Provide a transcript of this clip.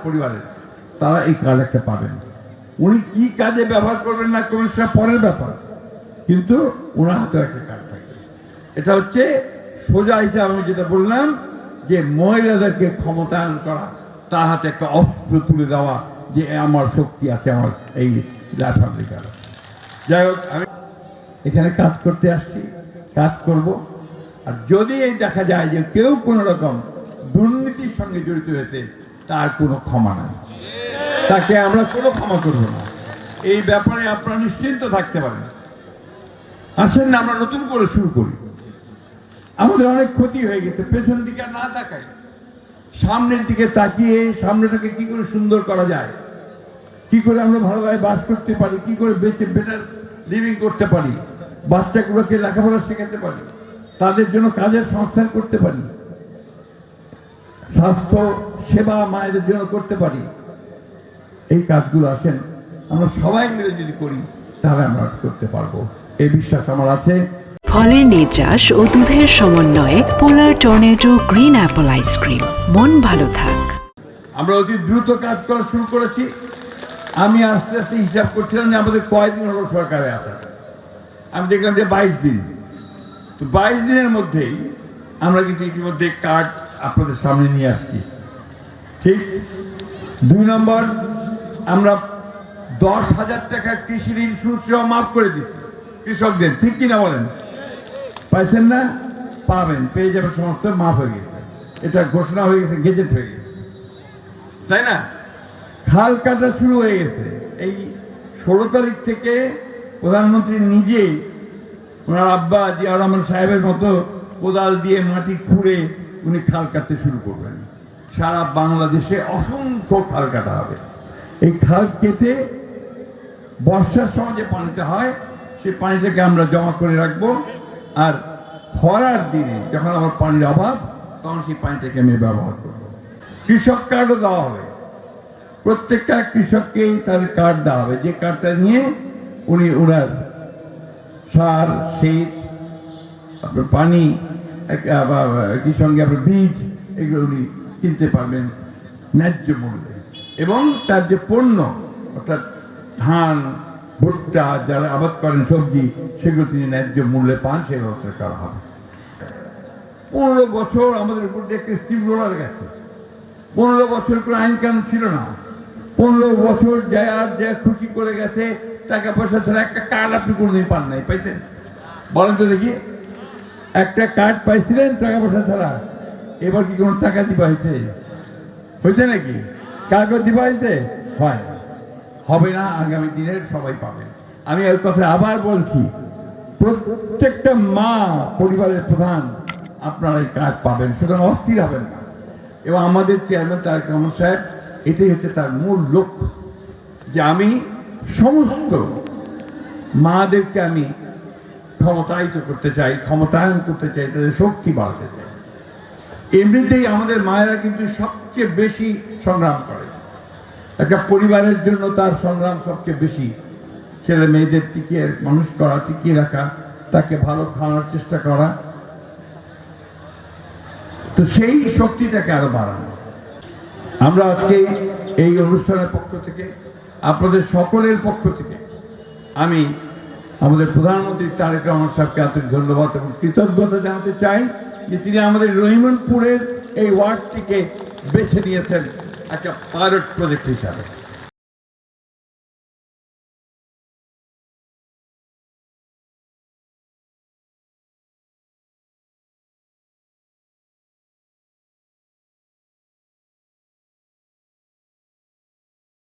পরিবারের, তারা এই কার্ড একটা পাবেন। উনি কি কাজে ব্যবহার করবেন না করবেন সেটা পরের ব্যাপার, কিন্তু ওনার হাতে একটা কার্ড থাকবে। এটা হচ্ছে সোজা হিসাবে আমি যেটা বললাম যে মহিলাদেরকে ক্ষমতায়ন করা, তার হাতে একটা অস্ত্র তুলে দেওয়া যে আমার শক্তি আছে, আমার এই ফ্যামিলি কার্ড। যাই হোক, আমি এখানে কাজ করতে আসছি, কাজ করব। আর যদি এই দেখা যায় যে কেউ কোনো রকম দুর্নীতির সঙ্গে জড়িত হয়েছে, তার কোনো ক্ষমা নাই, তাকে আমরা কোনো ক্ষমা করব না। এই ব্যাপারে আপনারা নিশ্চিন্ত থাকতে পারেন। আসেন না আমরা নতুন করে শুরু করি। আমাদের অনেক ক্ষতি হয়ে গেছে, পেছন দিকে না তাকাই, সামনের দিকে তাকিয়ে সামনেটাকে কি করে সুন্দর করা যায়, কি করে আমরা ভালোভাবে বাস করতে পারি, কি করে বেটার লিভিং করতে পারি, বাচ্চাগুলোকে লেখাপড়া শেখাতে পারি, তাদের জন্য কাজের সংস্থান করতে পারি, স্বাস্থ্য সেবা মায়েদের জন্য করতে পারি। এই কাজগুলো আসেন আমরা সবাই মিলে যদি করি তাহলে আমরা করতে পারবো, এই বিশ্বাস আমার আছে। ফলের নির্যাস ও দুধের সমন্বয়ে পোলার টর্নেডো গ্রিন অ্যাপল আইসক্রিম। মন ভালো থাক। আমরা অতি দ্রুত কাজ করা শুরু করেছি। আমি আস্তে আস্তে হিসাব করছিলাম যে আমাদের কয়দিন হলো সরকারে আসা। আমি দেখলাম যে 22 দিন। তো 22 দিনের মধ্যেই আমরা কিন্তু ইতিমধ্যে কার্ড আপনাদের সামনে নিয়ে আসছি। ঠিক 2 নম্বর, আমরা 10,000 টাকা কৃষি ঋণ সুদ সহ মাফ করে দিচ্ছি কৃষকদের। ঠিক কিনা বলেন? পাইছেন না? পাবেন, পেয়ে যাবেন, সমস্ত মাফ হয়ে গেছে। এটা ঘোষণা হয়ে গেছে, গেজেট হয়ে গেছে, তাই না? খাল কাটা শুরু হয়ে গেছে। এই 16 তারিখ থেকে প্রধানমন্ত্রী নিজেই ওনার আব্বা জিয়া রহমান সাহেবের মতো কোদাল দিয়ে মাটি খুঁড়ে উনি খাল কাটতে শুরু করবেন। সারা বাংলাদেশে অসংখ্য খাল কাটা হবে। এই খাল কেটে বর্ষার সময় যে পানিটা হয় সেই পানিটাকে আমরা জমা করে রাখবো, আর খরার দিনে যখন আমার পানির অভাব তখন সেই পানিটাকে আমি ব্যবহার করবো। কৃষক কার্ডও দেওয়া হবে, প্রত্যেকটা কৃষককেই তাদের কার্ড দেওয়া হবে, যে কার্ডটা নিয়ে উনি ওনার সার, সেচ, আপনার পানি, একই সঙ্গে আপনার বীজ, এগুলো উনি কিনতে পারবেন ন্যায্য মূল্যে। এবং তার যে পণ্য অর্থাৎ ধান, ভুট্টা যারা আবাদ করেন, সবজি, সেগুলো তিনি ন্যায্য মূল্যে পান, সেই ব্যবস্থা করা হবে। 15 বছর আমাদের উপর দিয়ে একটা স্টিম রোলার গেছে। 15 বছর কোনো আইন কানুন ছিল না। 15 বছর যা খুশি করে গেছে, টাকা পয়সা ছাড়া একটা কার্ড আপনি কোনোদিন পান নাই। পাইছেন? বলেন তো দেখি, একটা কার্ড পাইছিলেন টাকা পয়সা ছাড়া? এবার কি কোনো টাকা দিবা হয়েছে? হয়েছে নাকি? কাগজ দিবা হয়েছে? হয় না, হবে না, আগামী দিনের সবাই পাবেন। আমি এই কথা আবার বলছি, প্রত্যেকটা মা, পরিবারের প্রধান, আপনারা এই কার্ড পাবেন, সুতরাং অস্থির হবেন না। এবং আমাদের চেয়ারম্যান তারেক রহমান সাহেব, এটাই হচ্ছে তার মূল লক্ষ্য, যে আমি সমস্ত মাদেরকে আমি ক্ষমতায়িত করতে চাই, ক্ষমতায়ন করতে চাই, তাদের শক্তি বাড়াতে চাই। এমনিতেই আমাদের মায়েরা কিন্তু সবচেয়ে বেশি সংগ্রাম করে। একটা পরিবারের জন্য তার সংগ্রাম সবচেয়ে বেশি। ছেলে মেয়েদের টিকিয়ে মানুষ করা, টিকিয়ে রাখা, তাকে ভালো খাওয়ানোর চেষ্টা করা, তো সেই শক্তিটাকে আরো বাড়ানো। আমরা আজকে এই অনুষ্ঠানের পক্ষ থেকে, আপনাদের সকলের পক্ষ থেকে আমি আমাদের প্রধানমন্ত্রী তারেক রহমান সাহেবকে আন্তরিক ধন্যবাদ এবং কৃতজ্ঞতা জানাতে চাই যে তিনি আমাদের রহিমনপুরের এই ওয়ার্ডটিকে বেছে নিয়েছেন একটা পাইলট প্রজেক্ট হিসাবে।